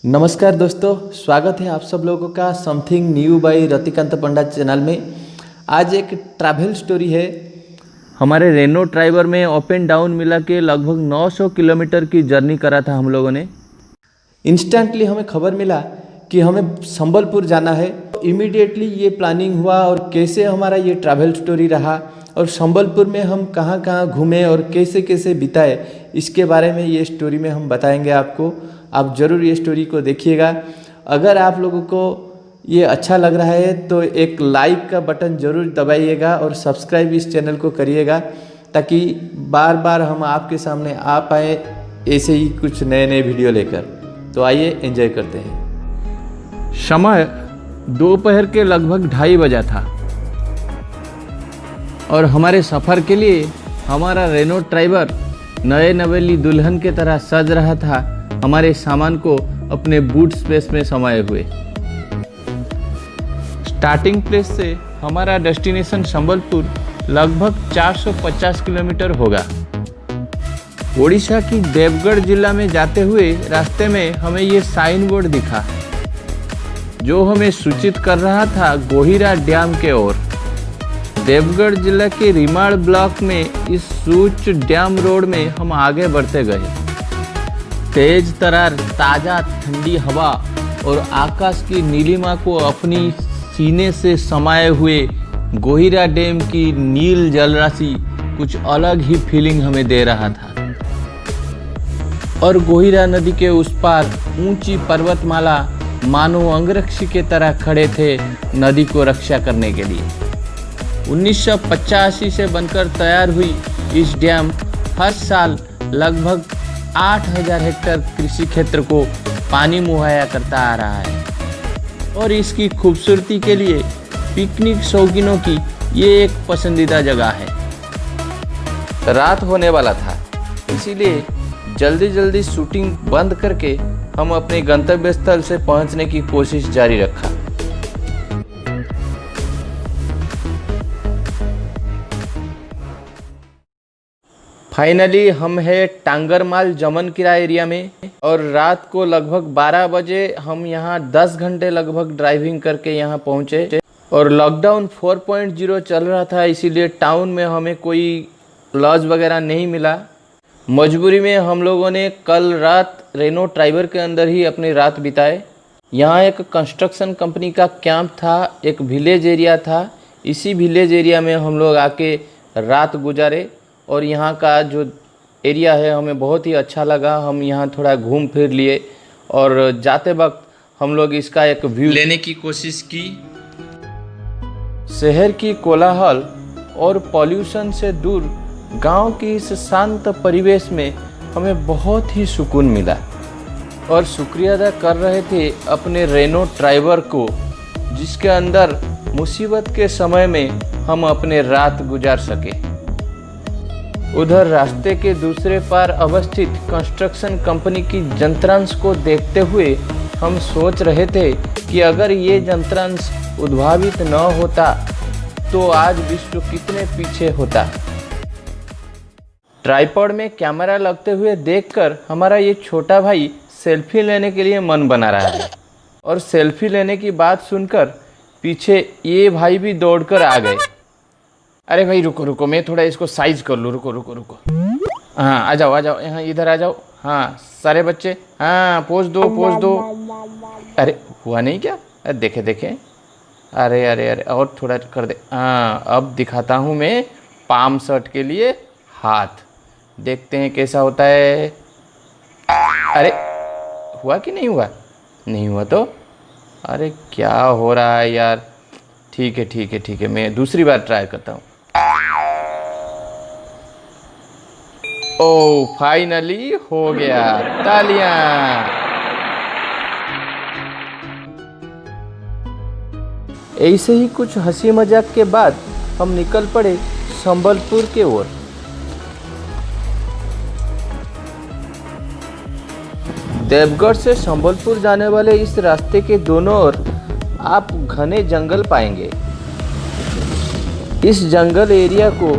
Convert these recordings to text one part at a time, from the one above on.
नमस्कार दोस्तों, स्वागत है आप सब लोगों का समथिंग न्यू बाय रतिकांत पंडा चैनल में। आज एक ट्रैवल स्टोरी है। हमारे रेनो ड्राइवर में अप एंड डाउन मिला के लगभग 900 किलोमीटर की जर्नी करा था हम लोगों ने। इंस्टेंटली हमें खबर मिला कि हमें संबलपुर जाना है। इमीडिएटली ये प्लानिंग हुआ और कैसे हमारा ये ट्रैवल स्टोरी रहा और संबलपुर में हम कहाँ कहाँ घूमे और कैसे कैसे बिताए, इसके बारे में ये स्टोरी में हम बताएंगे आपको। आप ज़रूर ये स्टोरी को देखिएगा। अगर आप लोगों को ये अच्छा लग रहा है तो एक लाइक का बटन ज़रूर दबाइएगा और सब्सक्राइब इस चैनल को करिएगा, ताकि बार बार हम आपके सामने आ पाए ऐसे ही कुछ नए नए वीडियो लेकर। तो आइए एंजॉय करते हैं। समय दोपहर के लगभग 2:30 बजा था और हमारे सफ़र के लिए हमारा रेनो ड्राइवर नए नवेली दुल्हन के तरह सज रहा था, हमारे सामान को अपने बूट स्पेस में समाये हुए। स्टार्टिंग प्लेस से हमारा डेस्टिनेशन संबलपुर लगभग 450 किलोमीटर होगा। ओडिशा की देवगढ़ जिला में जाते हुए रास्ते में हमें ये साइन बोर्ड दिखा, जो हमें सूचित कर रहा था गोहिरा डैम के ओर। देवगढ़ जिला के रिमाड़ ब्लॉक में इस सूच डैम रोड में हम आगे बढ़ते गए। तेज तरार, ताज़ा ठंडी हवा और आकाश की नीलिमा को अपनी सीने से समाये हुए गोहिरा डैम की नील जलराशि कुछ अलग ही फीलिंग हमें दे रहा था। और गोहिरा नदी के उस पार ऊंची पर्वतमाला मानो अंगरक्षी के तरह खड़े थे नदी को रक्षा करने के लिए। 1985 से बनकर तैयार हुई इस डैम हर साल लगभग 8000 हेक्टेयर कृषि क्षेत्र को पानी मुहैया करता आ रहा है और इसकी खूबसूरती के लिए पिकनिक शौकीनों की ये एक पसंदीदा जगह है। रात होने वाला था, इसीलिए जल्दी जल्दी शूटिंग बंद करके हम अपने गंतव्य स्थल से पहुंचने की कोशिश जारी रखा। फाइनली हम है टांगरमाल जमनकिरा एरिया में और रात को लगभग 12 बजे हम यहाँ 10 घंटे लगभग ड्राइविंग करके यहाँ पहुँचे। और लॉकडाउन 4.0 चल रहा था, इसीलिए टाउन में हमें कोई लॉज वगैरह नहीं मिला। मजबूरी में हम लोगों ने कल रात रेनो ड्राइवर के अंदर ही अपनी रात बिताए। यहाँ एक कंस्ट्रक्शन कंपनी का कैंप था, एक विलेज एरिया था। इसी विलेज एरिया में हम लोग आके रात गुजारे और यहाँ का जो एरिया है हमें बहुत ही अच्छा लगा। हम यहाँ थोड़ा घूम फिर लिए और जाते वक्त हम लोग इसका एक व्यू लेने की कोशिश की। शहर की कोलाहल और पॉल्यूशन से दूर गांव की इस शांत परिवेश में हमें बहुत ही सुकून मिला और शुक्रिया अदा कर रहे थे अपने रेनो ड्राइवर को, जिसके अंदर मुसीबत के समय में हम अपने रात गुजार सके। उधर रास्ते के दूसरे पार अवस्थित कंस्ट्रक्शन कंपनी की यंत्रांश को देखते हुए हम सोच रहे थे कि अगर ये यंत्रांश उद्भावित न होता तो आज विश्व कितने पीछे होता। ट्राइपॉड में कैमरा लगते हुए देखकर हमारा ये छोटा भाई सेल्फी लेने के लिए मन बना रहा है और सेल्फी लेने की बात सुनकर पीछे ये भाई भी दौड़कर आ गए। अरे भाई रुको रुको, मैं थोड़ा इसको साइज कर लूँ, रुको रुको रुको। हाँ आ जाओ यहाँ, इधर आ जाओ। हाँ सारे बच्चे, हाँ पोज दो पोज दो। अरे हुआ नहीं क्या? अरे देखे देखे, अरे अरे अरे और थोड़ा कर दे। हाँ अब दिखाता हूँ मैं पाम शर्ट के लिए हाथ, देखते हैं कैसा होता है। अरे हुआ कि नहीं हुआ? नहीं हुआ तो अरे क्या हो रहा है यार। ठीक है ठीक है ठीक है, मैं दूसरी बार ट्राई करता हूँ। ओ फाइनली हो गया, तालियां। ऐसे ही कुछ हंसी मजाक के बाद हम निकल पड़े संबलपुर के ओर। देवगढ़ से संबलपुर जाने वाले इस रास्ते के दोनों ओर आप घने जंगल पाएंगे। इस जंगल एरिया को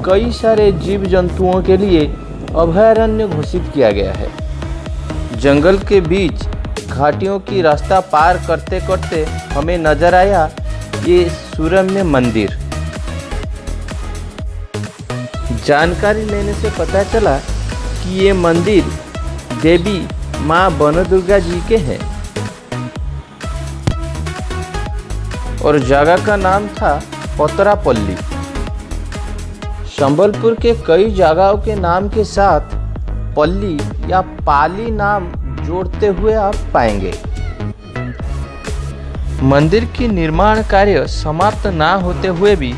कई सारे जीव जंतुओं के लिए अभयारण्य घोषित किया गया है। जंगल के बीच घाटियों की रास्ता पार करते करते हमें नजर आया ये सुरम्य मंदिर। जानकारी लेने से पता चला कि ये मंदिर देवी माँ बनदुर्गा जी के हैं और जगह का नाम था पतरापल्ली। संबलपुर के कई जगहों के नाम के साथ पल्ली या पाली नाम जोड़ते हुए आप पाएंगे। मंदिर की निर्माण कार्य समाप्त ना होते हुए भी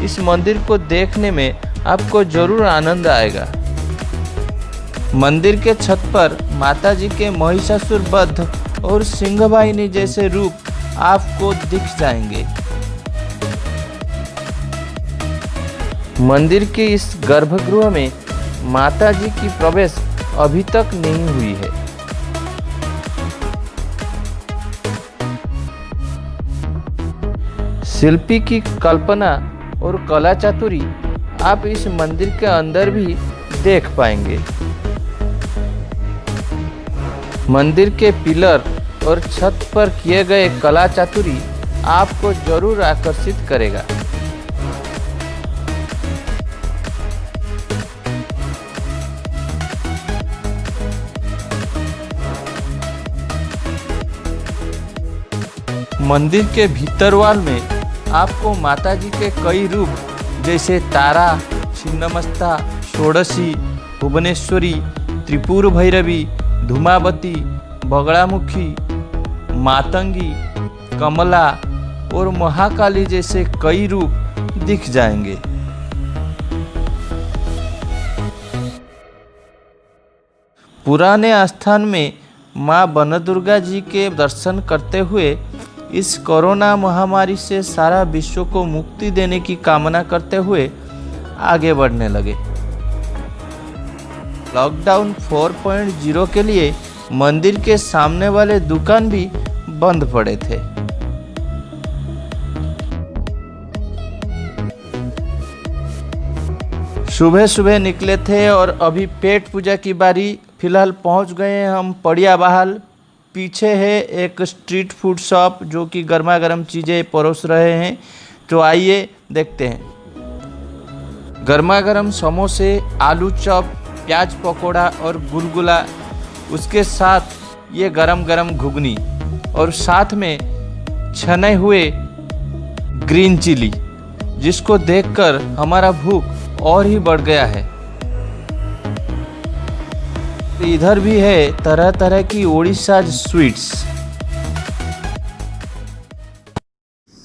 इस मंदिर को देखने में आपको जरूर आनंद आएगा। मंदिर के छत पर माता जी के महिषासुर वध और सिंहवाहिनी जैसे रूप आपको दिख जाएंगे। मंदिर के इस गर्भगृह में माता जी की प्रवेश अभी तक नहीं हुई है। शिल्पी की कल्पना और कला चातुरी आप इस मंदिर के अंदर भी देख पाएंगे। मंदिर के पिलर और छत पर किए गए कला चातुरी आपको जरूर आकर्षित करेगा। मंदिर के भीतरवाल में आपको माता जी के कई रूप जैसे तारा, छिन्नमस्ता, षोडशी, भुवनेश्वरी, त्रिपुर भैरवी, धूमावती, बगड़ामुखी, मातंगी, कमला और महाकाली जैसे कई रूप दिख जाएंगे। पुराने स्थान में माँ बनदुर्गा जी के दर्शन करते हुए इस कोरोना महामारी से सारा विश्व को मुक्ति देने की कामना करते हुए आगे बढ़ने लगे। लॉकडाउन 4.0 के लिए मंदिर के सामने वाले दुकान भी बंद पड़े थे। सुबह सुबह निकले थे और अभी पेट पूजा की बारी। फिलहाल पहुंच गए हैं हम पड़िया बहाल। पीछे है एक स्ट्रीट फूड शॉप जो कि गर्मा गर्म चीज़ें परोस रहे हैं, तो आइए देखते हैं। गर्मा गर्म समोसे, आलू चॉप, प्याज पकोड़ा और गुलगुला, उसके साथ ये गरम गरम घुगनी और साथ में छने हुए ग्रीन चिली, जिसको देखकर हमारा भूख और ही बढ़ गया है। इधर भी है तरह तरह की ओडिशा स्वीट्स।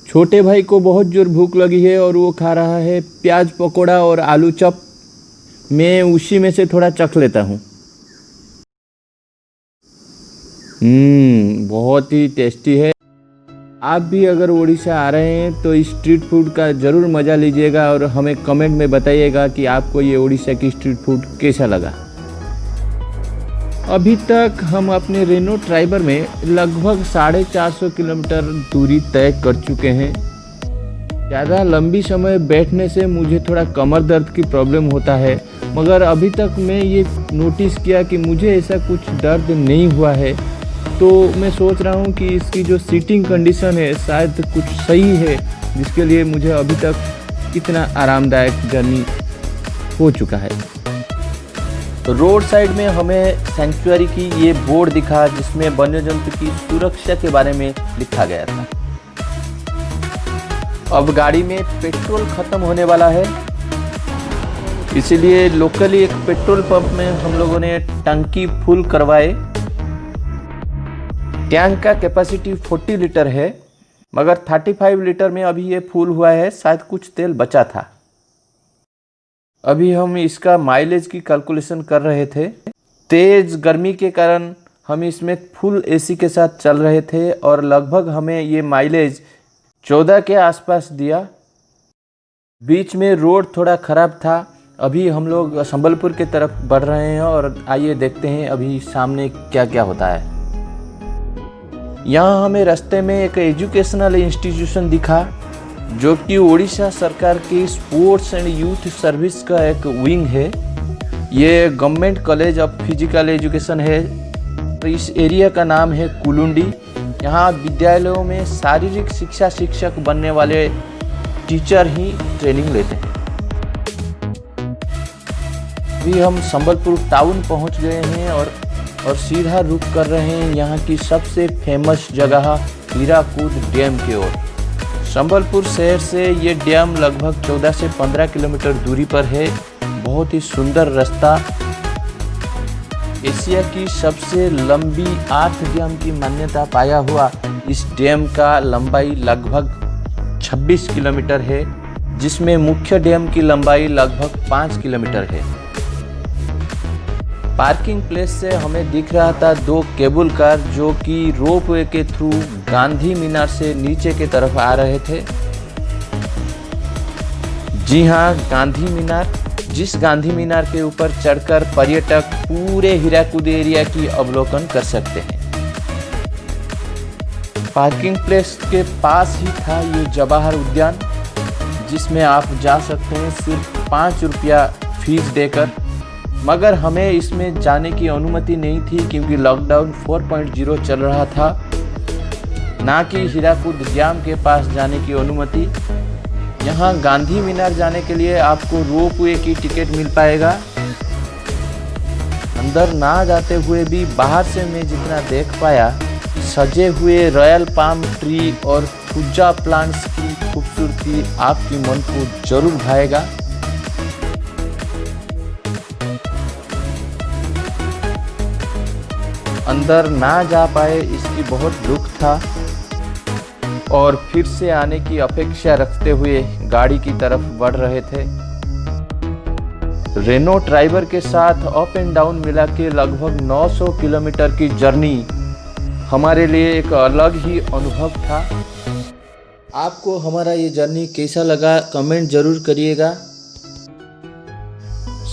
छोटे भाई को बहुत जोर भूख लगी है और वो खा रहा है प्याज पकोड़ा और आलू चॉप। मैं उसी में से थोड़ा चख लेता हूँ। बहुत ही टेस्टी है। आप भी अगर ओडिशा आ रहे हैं तो इस स्ट्रीट फूड का ज़रूर मज़ा लीजिएगा और हमें कमेंट में बताइएगा कि आपको ये ओडिशा की स्ट्रीट फूड कैसा लगा। अभी तक हम अपने रेनो ट्राइबर में लगभग 450 किलोमीटर दूरी तय कर चुके हैं। ज़्यादा लंबी समय बैठने से मुझे थोड़ा कमर दर्द की प्रॉब्लम होता है, मगर अभी तक मैं ये नोटिस किया कि मुझे ऐसा कुछ दर्द नहीं हुआ है। तो मैं सोच रहा हूँ कि इसकी जो सीटिंग कंडीशन है शायद कुछ सही है, जिसके लिए मुझे अभी तक इतना आरामदायक जर्नी हो चुका है। रोड साइड में हमें सेंचुरी की ये बोर्ड दिखा जिसमें वन्य जंतु की सुरक्षा के बारे में लिखा गया था। अब गाड़ी में पेट्रोल खत्म होने वाला है, इसीलिए लोकली एक पेट्रोल पंप में हम लोगों ने टंकी फुल करवाए। टैंक का कैपेसिटी 40 लीटर है, मगर 35 लीटर में अभी ये फुल हुआ है, शायद कुछ तेल बचा था। अभी हम इसका माइलेज की कैलकुलेशन कर रहे थे। तेज गर्मी के कारण हम इसमें फुल एसी के साथ चल रहे थे और लगभग हमें ये माइलेज 14 के आसपास दिया। बीच में रोड थोड़ा ख़राब था। अभी हम लोग संबलपुर की तरफ बढ़ रहे हैं और आइए देखते हैं अभी सामने क्या क्या होता है। यहाँ हमें रास्ते में एक एजुकेशनल इंस्टीट्यूशन दिखा जो कि ओडिशा सरकार की स्पोर्ट्स एंड यूथ सर्विस का एक विंग है। ये government college of physical education है। तो इस एरिया का नाम है कुलुंडी। यहाँ विद्यालयों में शारीरिक शिक्षा शिक्षक बनने वाले टीचर ही ट्रेनिंग लेते हैं। अभी हम संबलपुर टाउन पहुँच गए हैं और सीधा रुक कर रहे हैं यहाँ की सबसे फेमस जगह हीराकुद डैम की ओर। संबलपुर शहर से ये डैम लगभग 14 से 15 किलोमीटर दूरी पर है। बहुत ही सुंदर रास्ता। एशिया की सबसे लंबी 8 डैम की मान्यता पाया हुआ इस डैम का लंबाई लगभग 26 किलोमीटर है, जिसमें मुख्य डैम की लंबाई लगभग 5 किलोमीटर है। पार्किंग प्लेस से हमें दिख रहा था 2 केबल कार जो कि रोपवे के थ्रू गांधी मीनार से नीचे की तरफ आ रहे थे। जी हाँ, गांधी मीनार। जिस गांधी मीनार के ऊपर चढ़कर पर्यटक पूरे हीराकुद एरिया की अवलोकन कर सकते हैं। पार्किंग प्लेस के पास ही था ये जवाहर उद्यान, जिसमें आप जा सकते हैं सिर्फ 5 रुपया फीस देकर। मगर हमें इसमें जाने की अनुमति नहीं थी क्योंकि लॉकडाउन 4.0 चल रहा था, ना कि हीराकुद डैम के पास जाने की अनुमति। यहाँ गांधी मीनार जाने के लिए आपको रोपवे की टिकट मिल पाएगा। अंदर ना जाते हुए भी बाहर से मैं जितना देख पाया, सजे हुए रॉयल पाम ट्री और पूजा प्लांट्स की खूबसूरती आपकी मन को जरूर भाएगा। अंदर ना जा पाए इसकी बहुत दुख था और फिर से आने की अपेक्षा रखते हुए गाड़ी की तरफ बढ़ रहे थे। रेनो ड्राइवर के साथ अप एंड डाउन मिला के लगभग 900 किलोमीटर की जर्नी हमारे लिए एक अलग ही अनुभव था। आपको हमारा ये जर्नी कैसा लगा कमेंट जरूर करिएगा।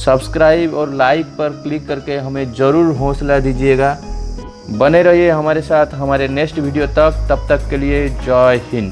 सब्सक्राइब और लाइक पर क्लिक करके हमें ज़रूर हौसला दीजिएगा। बने रहिए हमारे साथ हमारे नेक्स्ट वीडियो तक। तब तक के लिए जय हिंद।